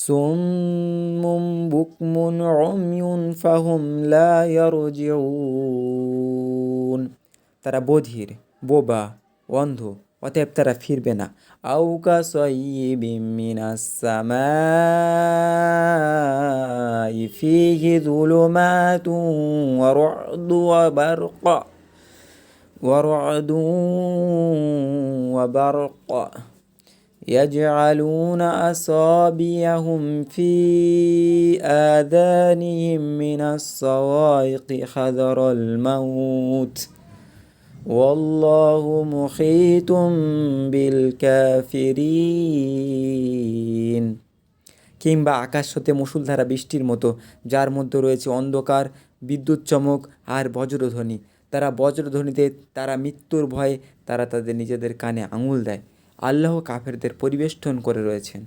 সুম্মুম বুকমুন উময়ুন ফাহুম লা ইয়ারজিউন, তারা বধির, বোবা, অন্ধ, অতএব তারা ফিরবে না। আও কাসাইয়্যিবিম মিনাস সামাই ফীহি যুলুমাতুন ওয়া রু'দুন ওয়া বারক يجعلون أصابعهم في آذانهم من الصواعق حذر الموت والله محيط بالكافرين। কিংবা আকাশ হতে মুষলধারা বৃষ্টির মতো, যার মধ্যে রয়েছে অন্ধকার, বিদ্যুৎ চমক আর বজ্রধ্বনি। তারা বজ্রধ্বনিতে, তারা মৃত্যুর ভয়ে তারা তাদের নিজেদের কানে আঙুল দেয়। আল্লাহ কাফেরদের পরিবেষ্টন করে রয়েছেন।